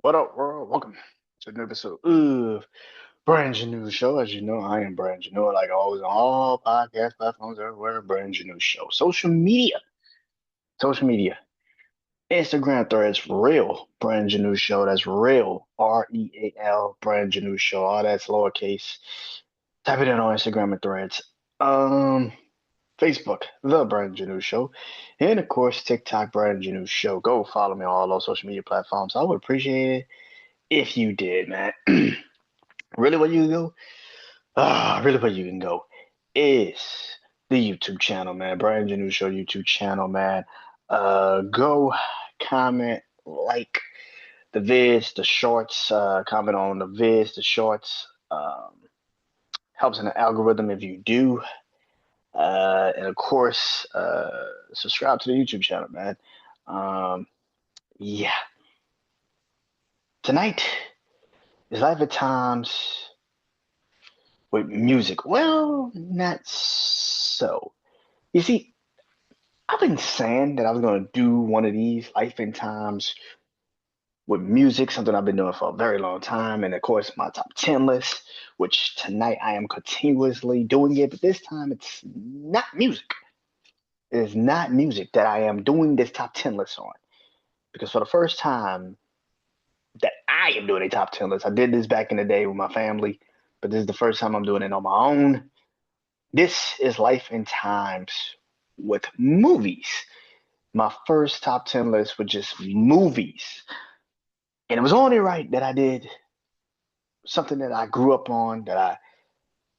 What up, world? Welcome to another episode of BrandonJaneauShow. As you know, I am BrandonJaneau, like always on all podcast platforms everywhere. BrandonJaneauShow. Social media, Instagram threads, real BrandonJaneauShow. That's real, REAL BrandonJaneauShow. All that's lowercase. Type it in on Instagram and threads. Um, Facebook, The BrandonJaneauShow, and of course TikTok, BrandonJaneauShow. Go follow me on all those social media platforms. I would appreciate it if you did, man. Really, where you can go? Really, where you can go is the YouTube channel, man. Brian Janu Show YouTube channel, man. Go comment, like the vids, the shorts. Comment on the vids, the shorts. Helps in the algorithm if you do. And of course, subscribe to the YouTube channel, man. Um, yeah. Tonight is Life at Times with music. Well, not so. You see, I've been saying that I was going to do one of these Life and Times with music, something I've been doing for a very long time. And of course, my top 10 list, which tonight I am continuously doing it, but this time it's not music. It is not music that I am doing this top 10 list on. Because for the first time that I am doing a top 10 list, I did this back in the day with my family, but this is the first time I'm doing it on my own. This is Life and Times with movies. My first top 10 list was just movies. And it was only right that I did something that I grew up on that I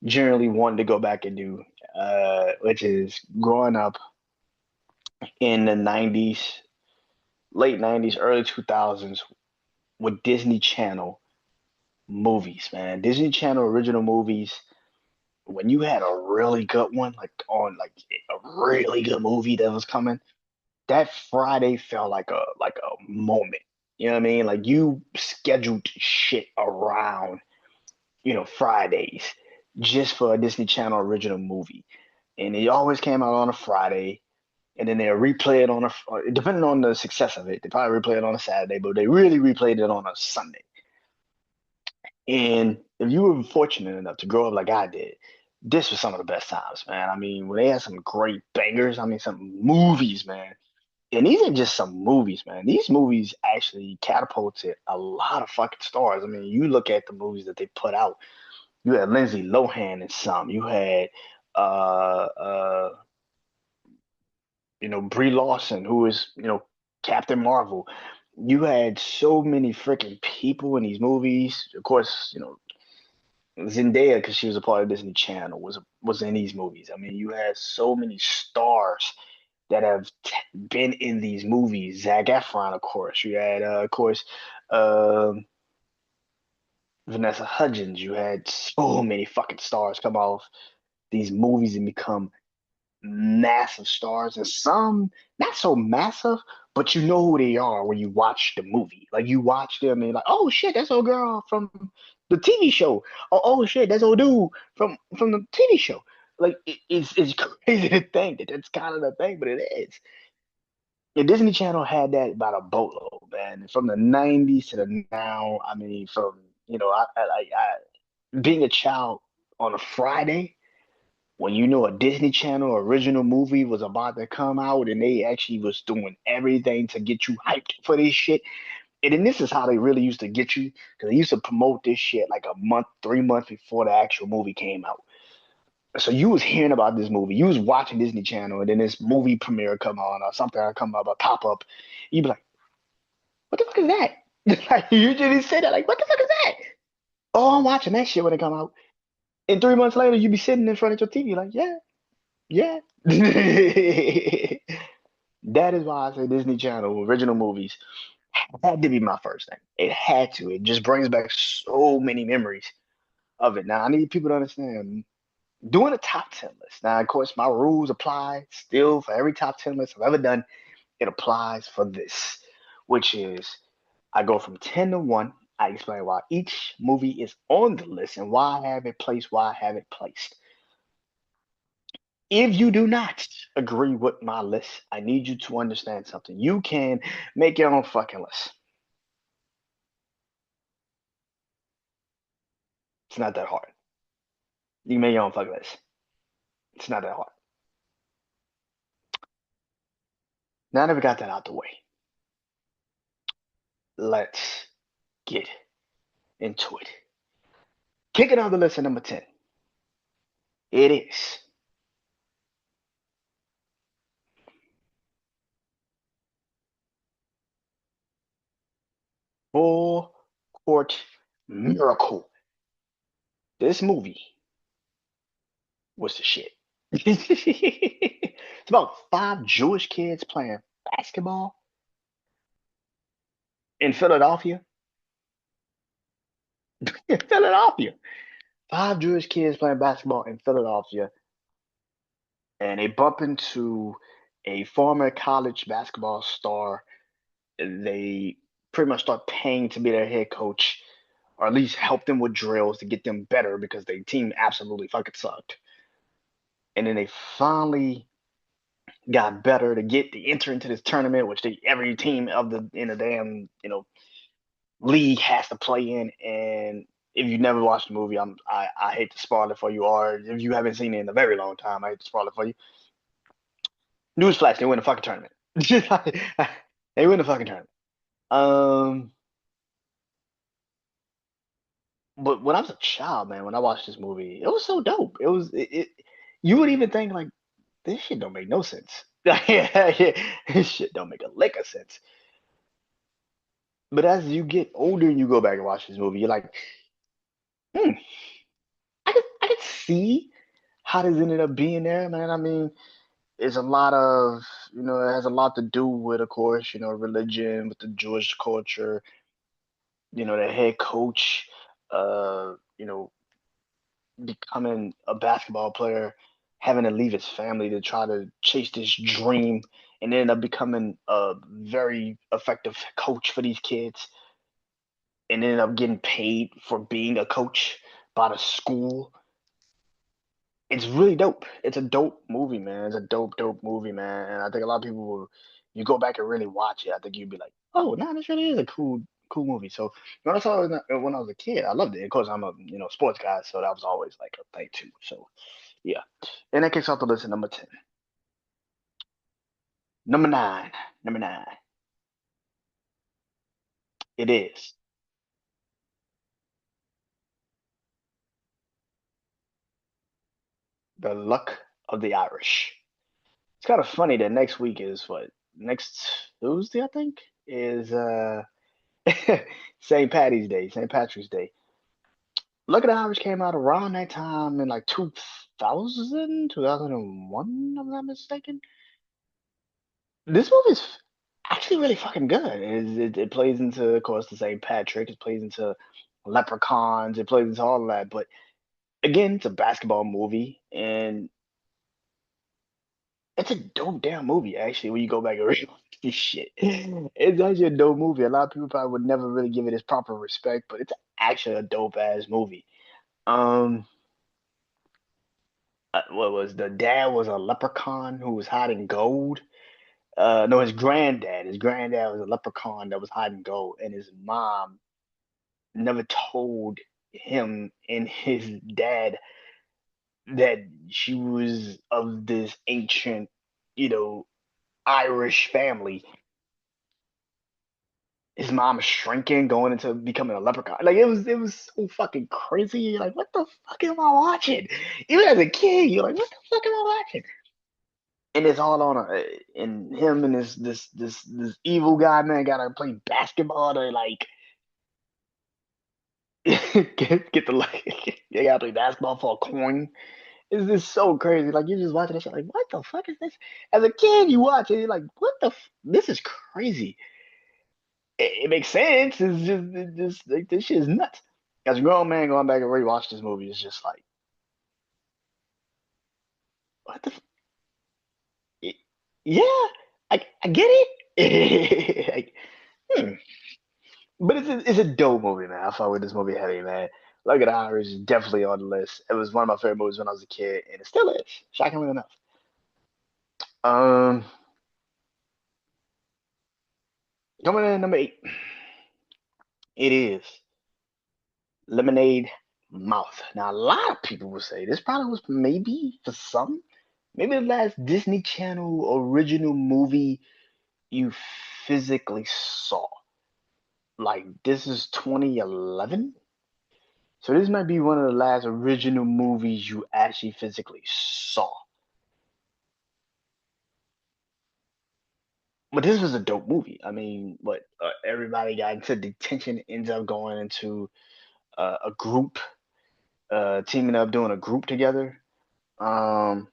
generally wanted to go back and do, which is growing up in the 90s, late 90s, early 2000s with Disney Channel movies, man. Disney Channel original movies. When you had a really good one, like a really good movie that was coming, that Friday felt like a moment. You know what I mean? Like you scheduled shit around, Fridays just for a Disney Channel original movie. And it always came out on a Friday, and then they'll replay it on depending on the success of it, they probably replay it on a Saturday, but they really replayed it on a Sunday. And if you were fortunate enough to grow up like I did, this was some of the best times, man. I mean, when they had some great bangers, I mean, some movies, man. And these ain't just some movies, man. These movies actually catapulted a lot of fucking stars. I mean, you look at the movies that they put out. You had Lindsay Lohan in some. You had uh uh Brie Larson, who is, Captain Marvel. You had so many freaking people in these movies. Of course, Zendaya, because she was a part of Disney Channel, was in these movies. I mean, you had so many stars that have been in these movies. Zac Efron, of course. You had, of course, um Vanessa Hudgens. You had so many fucking stars come off these movies and become massive stars, and some not so massive, but you know who they are when you watch the movie. Like you watch them and you're like, oh shit, that's old girl from the TV show. Oh shit, that's old dude from the TV show. Like it's crazy to think that that's kind of the thing, but it is. Yeah, Disney Channel had that about a boatload, man. From the '90s to the now. I mean, from being a child on a Friday when a Disney Channel original movie was about to come out and they actually was doing everything to get you hyped for this shit. And then this is how they really used to get you because they used to promote this shit like a month, 3 months before the actual movie came out. So you was hearing about this movie, you was watching Disney Channel, and then this movie premiere come on or something come up, a pop up. You'd be like, "What the fuck is that?" Like you just say that, like, "What the fuck is that?" Oh, I'm watching that shit when it come out. And 3 months later, you be sitting in front of your TV, like, yeah, yeah. That is why I say Disney Channel original movies had to be my first thing. It had to. It just brings back so many memories of it. Now I need people to understand. Doing a top 10 list. Now, of course, my rules apply still for every top 10 list I've ever done. It applies for this, which is I go from 10 to 1. I explain why each movie is on the list and why I have it placed, why I have it placed. If you do not agree with my list, I need you to understand something. You can make your own fucking list. It's not that hard. You can make your own fucking list. It's not that hard. Now that we got that out the way, let's get into it. Kicking off the list at number 10. It is Full Court Miracle. This movie was the shit. It's about five Jewish kids playing basketball in Philadelphia. In Philadelphia. Five Jewish kids playing basketball in Philadelphia, and they bump into a former college basketball star. They pretty much start paying to be their head coach, or at least help them with drills to get them better because their team absolutely fucking sucked. And then they finally got better to get to enter into this tournament, which every team of the in the damn league has to play in. And if you've never watched the movie, I hate to spoil it for you, or if you haven't seen it in a very long time, I hate to spoil it for you. Newsflash: they win the fucking tournament. They win the fucking tournament. Um, but when I was a child, man, when I watched this movie, it was so dope. You would even think like this shit don't make no sense. This shit don't make a lick of sense. But as you get older and you go back and watch this movie, you're like, hmm, I could see how this ended up being there, man. I mean, it's a lot of, it has a lot to do with, of course, religion, with the Jewish culture, the head coach, uh, you know, becoming a basketball player, having to leave his family to try to chase this dream, and end up becoming a very effective coach for these kids, and ended up getting paid for being a coach by the school. It's really dope. It's a dope movie, man. It's a dope movie, man. And I think a lot of people will, you go back and really watch it, I think you'd be like, oh, no, this really is a cool movie. So when I saw it when I was a kid, I loved it. Of course, I'm a sports guy, so that was always like a thing too. So yeah, and that kicks off the list at number 10. Number nine, number nine. It is The Luck of the Irish. It's kind of funny that next week is what, next Tuesday, I think, is St. Patty's Day, St. Patrick's Day. Luck of the Irish came out around that time in like 2000, 2001, if I'm not mistaken. This movie's actually really fucking good. It plays into, of course, the St. Patrick. It plays into leprechauns. It plays into all of that. But again, it's a basketball movie, and it's a dope damn movie, actually, when you go back and read this shit. It's actually a dope movie. A lot of people probably would never really give it its proper respect, but it's actually a dope ass movie. Um, what was the dad was a leprechaun who was hiding gold. No, his granddad. His granddad was a leprechaun that was hiding gold, and his mom never told him and his dad that she was of this ancient, you know, Irish family. His mom is shrinking, going into becoming a leprechaun. Like it was so fucking crazy. You're like, what the fuck am I watching? Even as a kid, you're like, what the fuck am I watching? And it's all on and him and this evil guy, man, gotta play basketball to like get the like they gotta play basketball for a coin. It's just so crazy. Like you just watching this shit, like, what the fuck is this? As a kid, you watch it, you're like, what the this is crazy. It makes sense. It's just like this shit is nuts. As a grown man going back and rewatch this movie, it's just like, what the yeah, I get it. Like, hmm. But it's a dope movie, man. I fuck with this movie heavy, man. Look at the Irish is definitely on the list. It was one of my favorite movies when I was a kid, and it still is, shockingly enough. Um, Coming in at number 8, it is Lemonade mouth. Now, a lot of people will say this probably was maybe for some, maybe the last Disney Channel original movie you physically saw. Like, this is 2011. So this might be one of the last original movies you actually physically saw. But this was a dope movie. I mean, what everybody got into detention, ends up going into a group, teaming up, doing a group together. Um,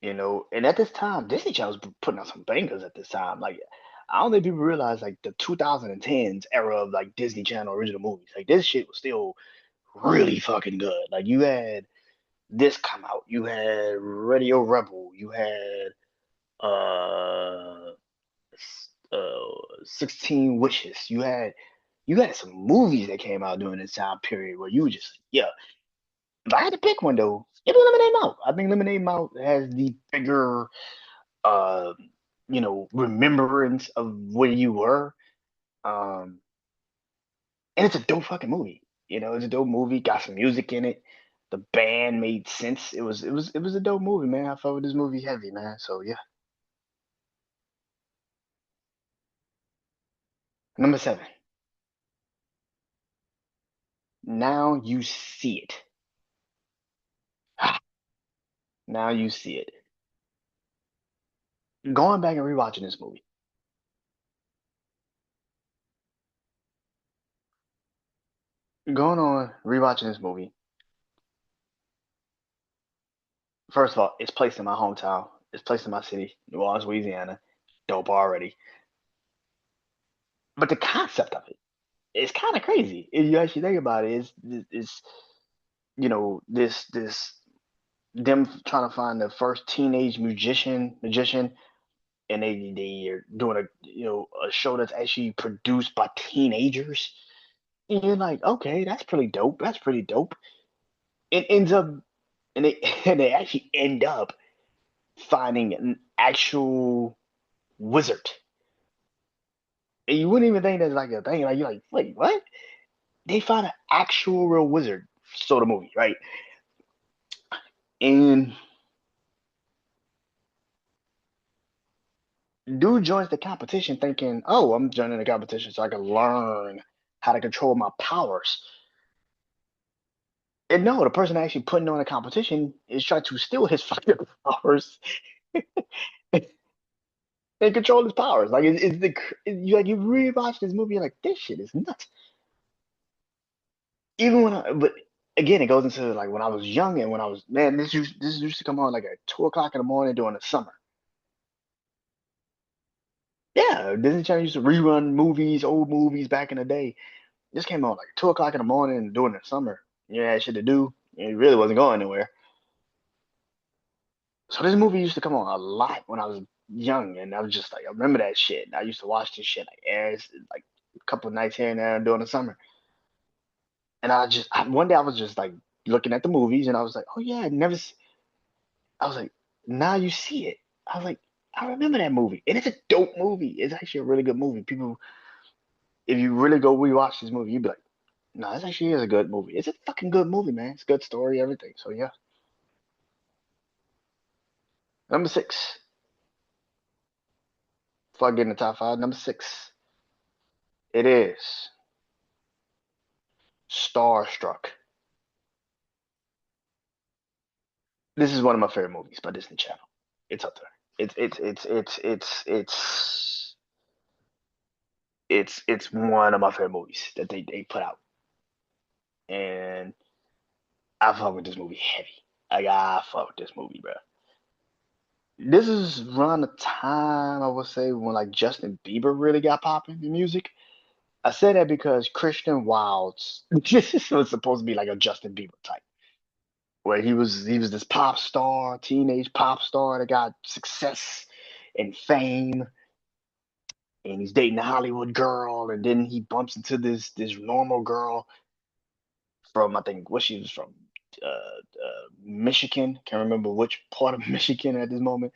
and at this time, Disney Channel was putting out some bangers at this time. Like, I don't think people realize like the 2010s era of like Disney Channel original movies. Like this shit was still really fucking good. Like you had this come out, you had Radio Rebel, you had uh, 16 Wishes, you had some movies that came out during this time period where you were just yeah. If I had to pick one though, it was Lemonade Mouth. I think Lemonade Mouth has the bigger uh, remembrance of where you were. Um, and it's a dope fucking movie. It's a dope movie. Got some music in it. The band made sense. It was a dope movie, man. I felt with this movie heavy, man. So yeah. Number seven. Now you see it. Now you see it. Going back and rewatching this movie. Going on rewatching this movie. First of all, it's placed in my hometown. It's placed in my city, New Orleans, Louisiana. Dope already. But the concept of it is kind of crazy if you actually think about it. It's this them trying to find the first teenage magician, and they are doing a show that's actually produced by teenagers. And you're like, okay, that's pretty dope. That's pretty dope. It ends up, and they and they actually end up finding an actual wizard. And you wouldn't even think that's like a thing. Like you're like, wait, what? They find an actual real wizard. So the movie, right? And dude joins the competition thinking, oh, I'm joining the competition so I can learn how to control my powers. And no, the person actually putting on the competition is trying to steal his fucking powers and control his powers. Like you really watch this movie, you're like, this shit is nuts. But again, it goes into like when I was young and when I was man, this used to come on like at 2 o'clock in the morning during the summer. Yeah, Disney Channel used to rerun movies, old movies back in the day. This came on like 2 o'clock in the morning during the summer. You had shit to do. And it really wasn't going anywhere. So this movie used to come on a lot when I was young, and I was just like, I remember that shit. I used to watch this shit like a couple of nights here and there during the summer. And one day I was just like looking at the movies, and I was like, oh yeah, I was like, now you see it. I was like, I remember that movie, and it's a dope movie. It's actually a really good movie. People, if you really go rewatch this movie, you'd be like, no, this actually is a good movie. It's a fucking good movie, man. It's a good story, everything. So yeah. Number six. Before I get in the top five, number six. It is Starstruck. This is one of my favorite movies by Disney Channel. It's up there. It's one of my favorite movies that they put out. And I fuck with this movie heavy. Like I fuck with this movie, bro. This is around the time I would say when like Justin Bieber really got popping in music. I say that because Christian Wilde's this was supposed to be like a Justin Bieber type, where he was this pop star, teenage pop star that got success and fame, and he's dating a Hollywood girl, and then he bumps into this normal girl from I think what she was from, Michigan. Can't remember which part of Michigan at this moment.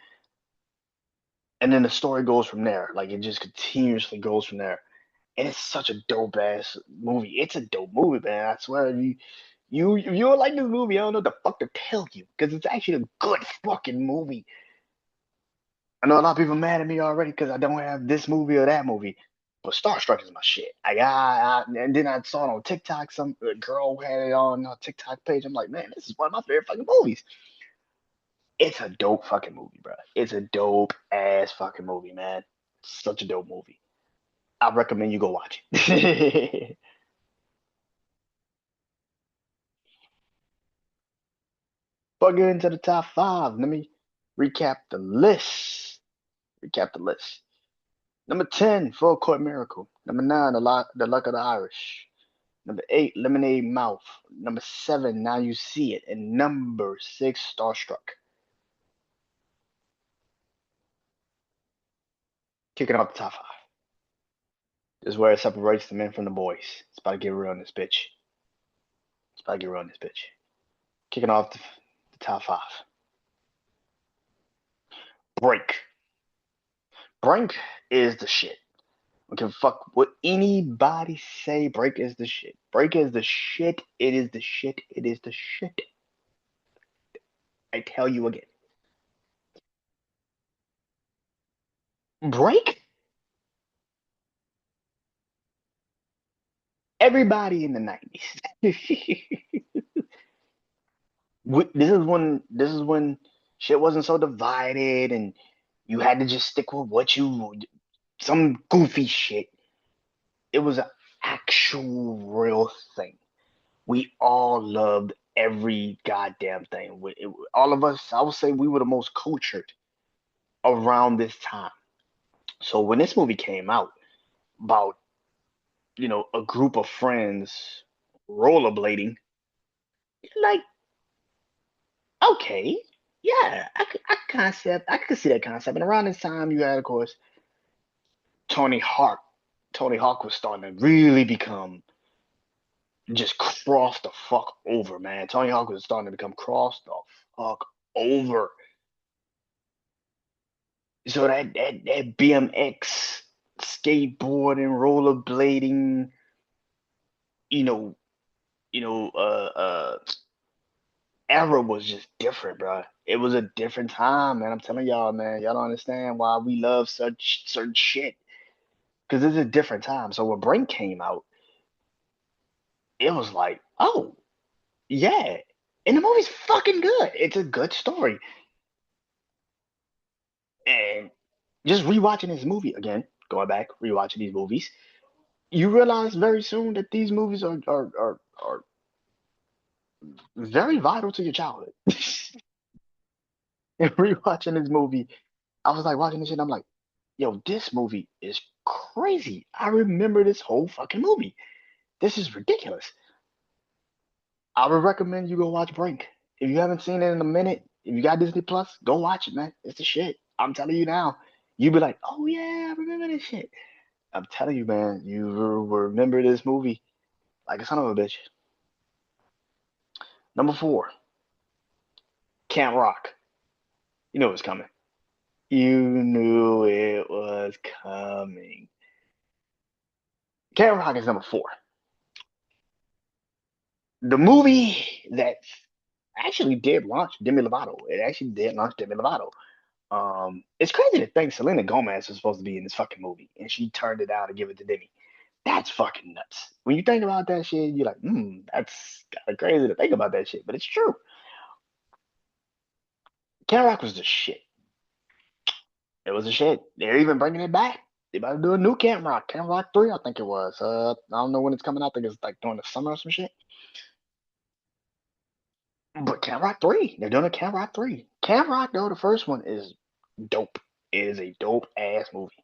And then the story goes from there. Like it just continuously goes from there. and it's such a dope ass movie. It's a dope movie, man. I swear, if you don't like this movie, I don't know what the fuck to tell you because it's actually a good fucking movie. I know a lot of people mad at me already because I don't have this movie or that movie, but Starstruck is my shit. And then I saw it on TikTok. Some girl had it on a TikTok page. I'm like, man, this is one of my favorite fucking movies. It's a dope fucking movie, bro. It's a dope ass fucking movie, man. Such a dope movie. I recommend you go watch it. But get into the top five. Let me recap the list. Recap the list. Number 10, Full Court Miracle. Number 9, the Luck of the Irish. Number 8, Lemonade Mouth. Number 7, Now You See It. And number 6, Starstruck. Kicking off the top five. This is where it separates the men from the boys. It's about to get real in this bitch. It's about to get real in this bitch. Kicking off the top five. Break. Break is the shit. I don't give a fuck what anybody say. Break is the shit. Break is the shit. It is the shit. It is the shit. I tell you again. Break? Everybody in the 90s. This is when shit wasn't so divided and you had to just stick with what you some goofy shit. It was an actual real thing. We all loved every goddamn thing. All of us, I would say we were the most cultured around this time. So when this movie came out about, a group of friends rollerblading, like, okay, yeah, I could see that concept. And around this time, you had, of course, Tony Hawk. Tony Hawk was starting to really become just cross the fuck over, man. Tony Hawk was starting to become cross the fuck over. So that BMX skateboarding, rollerblading, you know, era was just different, bro. It was a different time, man. I'm telling y'all, man. Y'all don't understand why we love such certain shit because it's a different time. So when Brink came out, it was like, oh yeah, and the movie's fucking good. It's a good story, and just rewatching this movie again, going back rewatching these movies, you realize very soon that these movies are very vital to your childhood. And rewatching this movie, I was like watching this shit. And I'm like, yo, this movie is crazy. I remember this whole fucking movie. This is ridiculous. I would recommend you go watch Brink. If you haven't seen it in a minute, if you got Disney Plus, go watch it, man. It's the shit. I'm telling you now. You be like, oh yeah, I remember this shit. I'm telling you, man, you will remember this movie like a son of a bitch. Number 4, Camp Rock. You know it's coming. You knew it was coming. Camp Rock is number 4. The movie that actually did launch Demi Lovato. It actually did launch Demi Lovato. It's crazy to think Selena Gomez was supposed to be in this fucking movie, and she turned it down to give it to Demi. That's fucking nuts. When you think about that shit, you're like, that's kind of crazy to think about that shit, but it's true. Camp Rock was the shit. It was a shit. They're even bringing it back. They about to do a new Camp Rock, Camp Rock 3, I think it was. I don't know when it's coming out. I think it's like during the summer or some shit. But Camp Rock 3, they're doing a Camp Rock 3. Camp Rock, though, the first one is dope. It is a dope ass movie.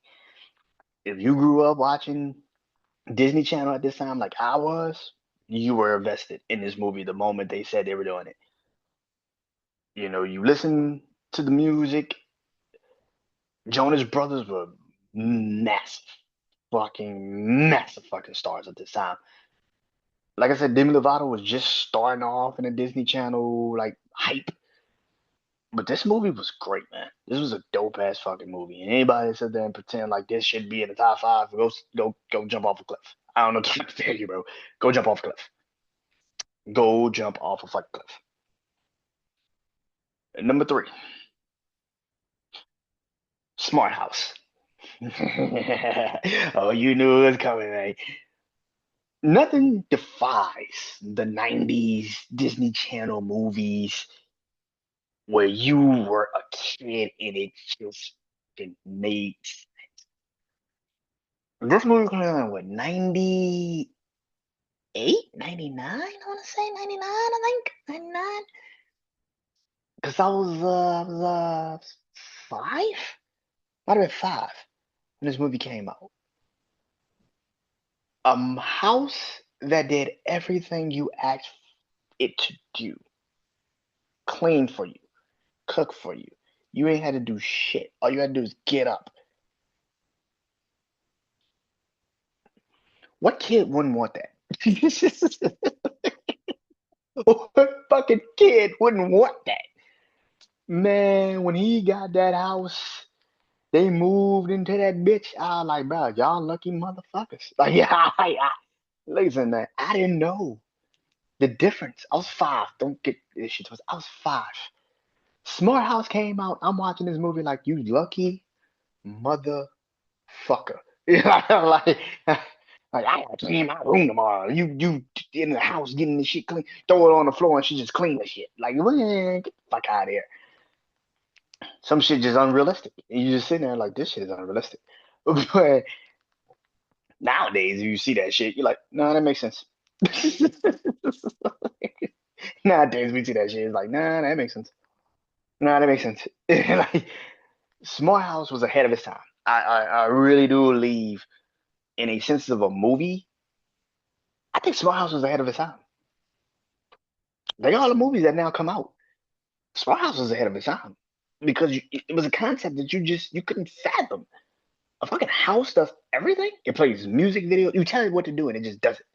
If you grew up watching Disney Channel at this time, like I was, you were invested in this movie the moment they said they were doing it. You listen to the music. Jonas Brothers were massive, massive fucking stars at this time. Like I said, Demi Lovato was just starting off in the Disney Channel like hype, But this movie was great, man. This was a dope ass fucking movie. And anybody that sit there and pretend like this should be in the top five, go jump off a cliff. I don't know what to tell you, bro. Go jump off a cliff. Go jump off a fucking cliff. And number three, Smart House. Oh, you knew it was coming, man. Nothing defies the 90s Disney Channel movies where you were a kid and it just made. This movie came out in what, 98, 99? I want to say 99, I think. 99. Because I was five? Might have been five when this movie came out. A house that did everything you asked it to do. Clean for you, cook for you. You ain't had to do shit. All you had to do is get up. What kid wouldn't want that? What fucking kid wouldn't want that? Man, when he got that house, they moved into that bitch. I was like, bro, y'all lucky motherfuckers. Like, yeah, listen, man, I didn't know the difference. I was five. Don't get this shit twisted. I was five. Smart House came out. I'm watching this movie like, you lucky motherfucker. like, I gotta clean my room tomorrow. You in the house getting the shit clean, throw it on the floor and she just clean the shit. Like, man, get the fuck out of here. Some shit just unrealistic. And you just sitting there like, this shit is unrealistic. But nowadays, you see that shit, you're like, no, that makes sense. Nowadays, we see that shit, it's like, nah, that makes sense. Nah, that makes sense. Like, Smart House was ahead of its time. I really do believe, in a sense of a movie, I think Smart House was ahead of its time. Like all the movies that now come out, Smart House was ahead of its time because it was a concept that you couldn't fathom. A fucking house does everything. It plays music videos. You tell it what to do and it just does it.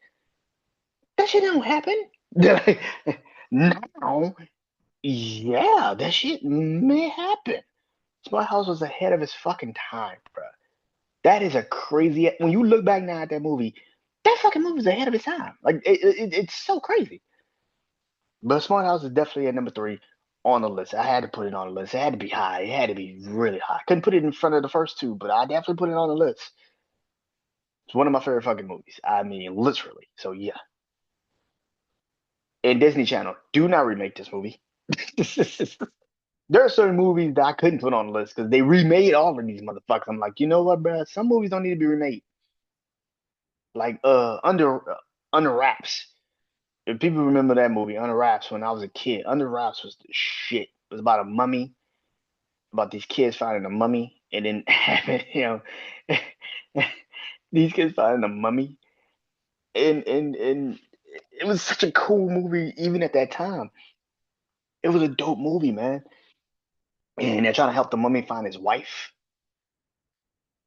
That shit don't happen. Now, yeah, that shit may happen. Smart House was ahead of its fucking time, bro. That is a crazy. When you look back now at that movie, that fucking movie was ahead of its time. Like it's so crazy. But Smart House is definitely at number three on the list. I had to put it on the list. It had to be high. It had to be really high. Couldn't put it in front of the first two, but I definitely put it on the list. It's one of my favorite fucking movies. I mean, literally. So yeah. And Disney Channel, do not remake this movie. There are certain movies that I couldn't put on the list because they remade all of these motherfuckers. I'm like, you know what, bro? Some movies don't need to be remade. Like Under Wraps. If people remember that movie, Under Wraps, when I was a kid, Under Wraps was the shit. It was about a mummy, about these kids finding a mummy, and then having, these kids finding a mummy, and it was such a cool movie even at that time. It was a dope movie, man. And they're trying to help the mummy find his wife.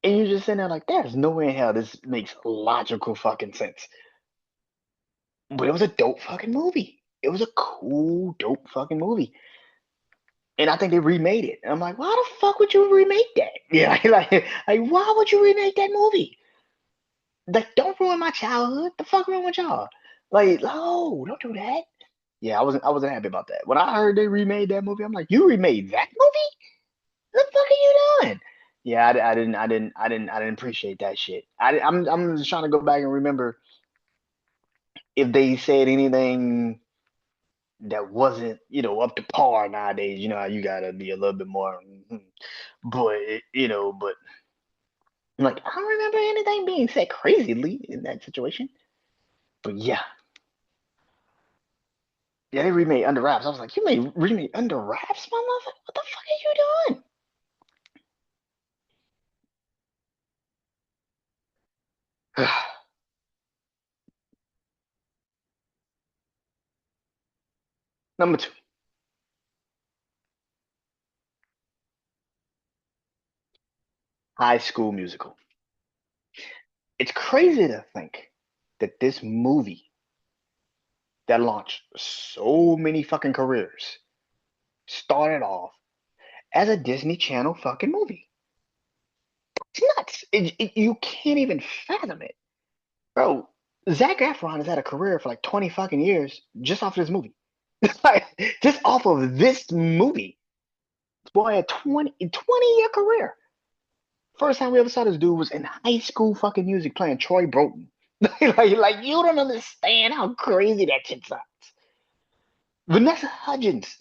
And you're just sitting there like, there's no way in hell this makes logical fucking sense. But it was a dope fucking movie. It was a cool, dope fucking movie. And I think they remade it. And I'm like, why the fuck would you remake that? Yeah, like why would you remake that movie? Like, don't ruin my childhood. The fuck wrong with y'all? Like, no, don't do that. Yeah, I wasn't happy about that. When I heard they remade that movie, I'm like, you remade that movie? What the fuck are you doing? Yeah, I didn't appreciate that shit. I'm just trying to go back and remember if they said anything that wasn't, up to par nowadays. You know how you gotta be a little bit more, but but I'm like, I don't remember anything being said crazily in that situation. But yeah, yeah, they remade Under Wraps. I was like, you made remade Under Wraps, my mother? What the fuck are you doing? Number two, High School Musical. It's crazy to think that this movie that launched so many fucking careers started off as a Disney Channel fucking movie. It's nuts. You can't even fathom it. Bro, Zac Efron has had a career for like 20 fucking years just off of this movie. Like, just off of this movie. This boy had 20-year career. First time we ever saw this dude was in high school fucking music playing Troy Broton. Like you don't understand how crazy that shit sounds. Vanessa Hudgens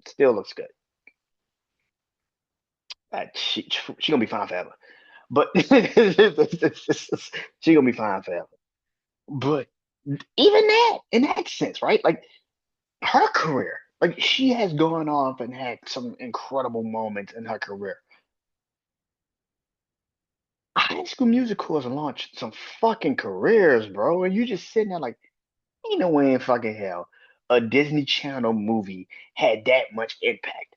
still looks good. She gonna be fine forever. But she gonna be fine forever. But even that, in that sense, right? Like her career, like she has gone off and had some incredible moments in her career. High School Musical has launched some fucking careers, bro, and you just sitting there like, ain't no way in fucking hell a Disney Channel movie had that much impact.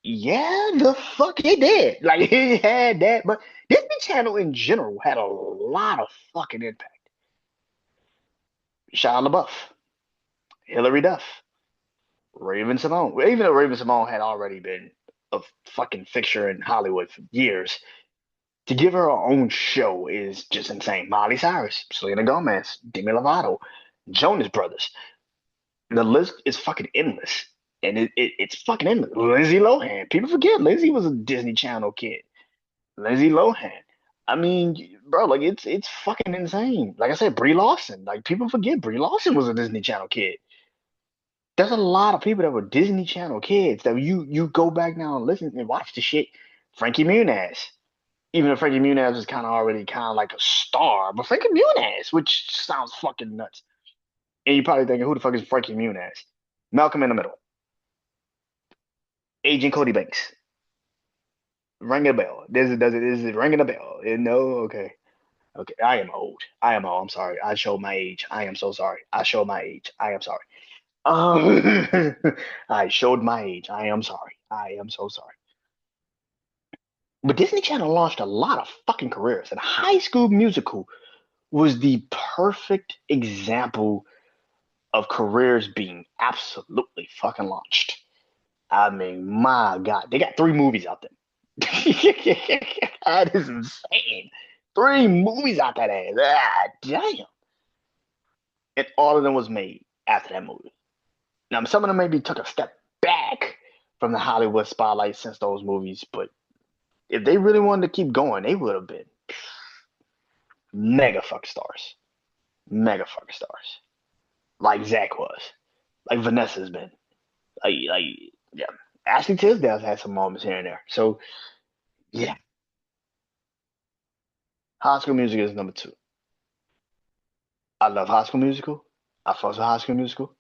Yeah, the fuck it did. Like it had that, but Disney Channel in general had a lot of fucking impact. Shia LaBeouf, Hilary Duff, Raven Simone. Well, even though Raven Simone had already been a fucking fixture in Hollywood for years, to give her her own show is just insane. Miley Cyrus, Selena Gomez, Demi Lovato, Jonas Brothers. The list is fucking endless. And it's fucking endless. Lindsay Lohan. People forget Lindsay was a Disney Channel kid. Lindsay Lohan. I mean, bro, like it's fucking insane. Like I said, Brie Larson. Like people forget Brie Larson was a Disney Channel kid. There's a lot of people that were Disney Channel kids that you go back now and listen and watch the shit. Frankie Muniz. Even though Frankie Muniz is kind of already kind of like a star, but Frankie Muniz, which sounds fucking nuts. And you're probably thinking, who the fuck is Frankie Muniz? Malcolm in the Middle, Agent Cody Banks, ring a bell. Is it ringing a bell? No, okay, okay. I am old. I am old. I'm sorry. I showed my age. I am so sorry. I showed my age. I am sorry. I showed my age. I am sorry. I am so sorry. But Disney Channel launched a lot of fucking careers, and High School Musical was the perfect example of careers being absolutely fucking launched. I mean, my God, they got three movies out there. That is insane. Three movies out that ass. Ah, damn. And all of them was made after that movie. Now, some of them maybe took a step back from the Hollywood spotlight since those movies, but if they really wanted to keep going, they would have been mega fuck stars. Mega fuck stars. Like Zach was. Like Vanessa's been. Like yeah. Ashley Tisdale's had some moments here and there. So yeah, High School Musical is number two. I love High School Musical. I fuck with High School Musical,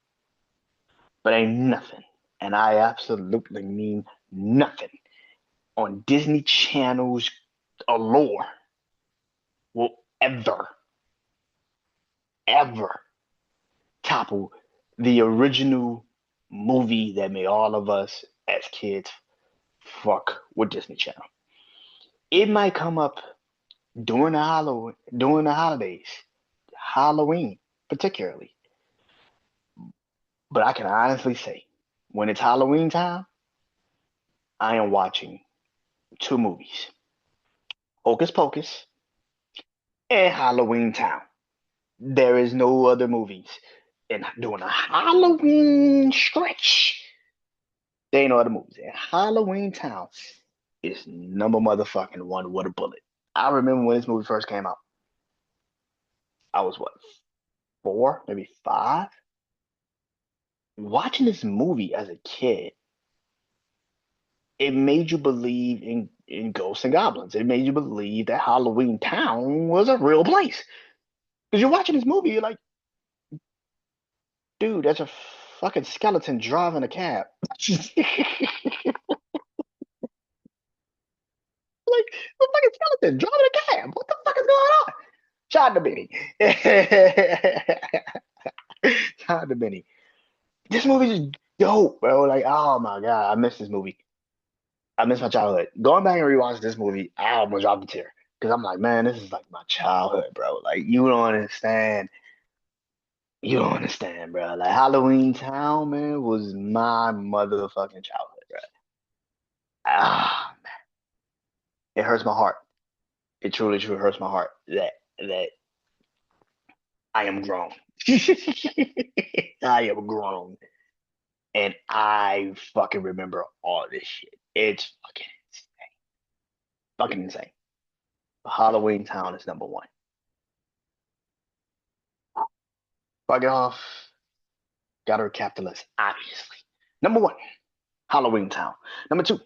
but ain't nothing, and I absolutely mean nothing on Disney Channel's allure will ever topple the original movie that made all of us as kids fuck with Disney Channel. It might come up during the holidays, Halloween particularly. But I can honestly say, when it's Halloween time, I am watching two movies: Hocus Pocus and Halloween Town. There is no other movies. And during a Halloween stretch, there ain't no other movies. And Halloween Town is number motherfucking one with a bullet. I remember when this movie first came out. I was what, four, maybe five? Watching this movie as a kid, it made you believe in ghosts and goblins. It made you believe that Halloween Town was a real place. Because you're watching this movie, you're like, dude, that's a fucking skeleton driving a cab. Like, the fucking skeleton driving a cab. What the fuck is going on? Shout out to Benny. Shout out to Benny. This movie is dope, bro. Like, oh my God, I miss this movie. I miss my childhood. Going back and rewatching this movie, I almost dropped a tear. Because I'm like, man, this is like my childhood, bro. Like, you don't understand. You don't understand, bro. Like, Halloween Town, man, was my motherfucking childhood, bro. Ah, it hurts my heart. It truly, truly hurts my heart that I am grown. I am grown, and I fucking remember all this shit. It's fucking insane. Halloween Town is number one. Fuck it off. Gotta recap the list, obviously. Number one, Halloween Town. Number two,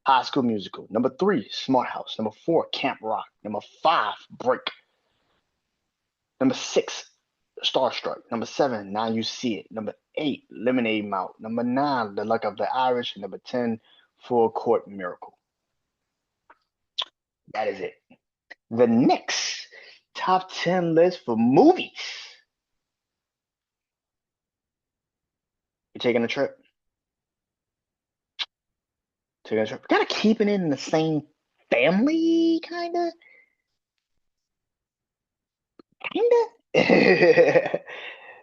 High School Musical. Number three, Smart House. Number four, Camp Rock. Number five, Break. Number six, Starstruck. Number seven, Now You See It. Number eight, Lemonade Mouth. Number nine, The Luck of the Irish. And number 10, Full Court Miracle. That is it. The next top 10 list for movies. You're taking a trip? Taking a trip? Gotta keep it in the same family, kinda? Kinda?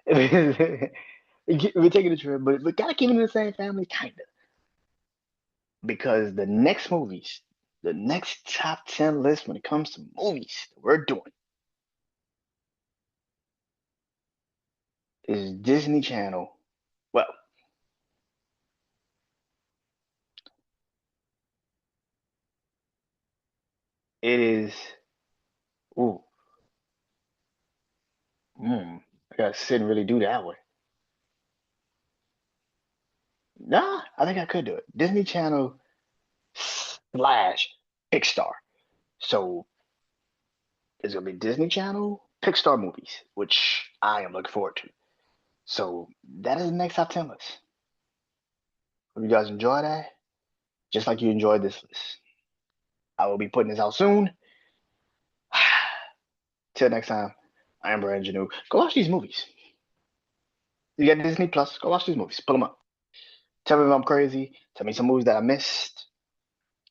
We're taking a trip, but gotta keep it in the same family, kinda. Because the next movies, the next top 10 list when it comes to movies that we're doing is Disney Channel. Well, it is. Ooh, I gotta sit and really do that one. Nah, I think I could do it. Disney Channel slash Pixar. So it's gonna be Disney Channel, Pixar movies, which I am looking forward to. So that is the next top 10 list. Hope you guys enjoy that, just like you enjoyed this list. I will be putting this out soon. Till next time, I am Brandon Janeau. Go watch these movies. You got Disney Plus, go watch these movies. Pull them up. Tell me if I'm crazy. Tell me some movies that I missed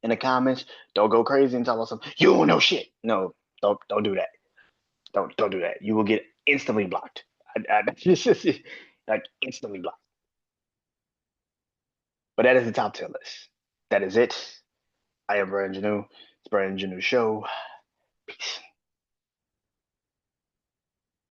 in the comments. Don't go crazy and tell us some you don't know shit. No, don't do that. Don't do that. You will get instantly blocked. Like instantly blocked. But that is the top 10 list. That is it. I am Brandon Janeau. It's BrandonJaneauShow. Peace.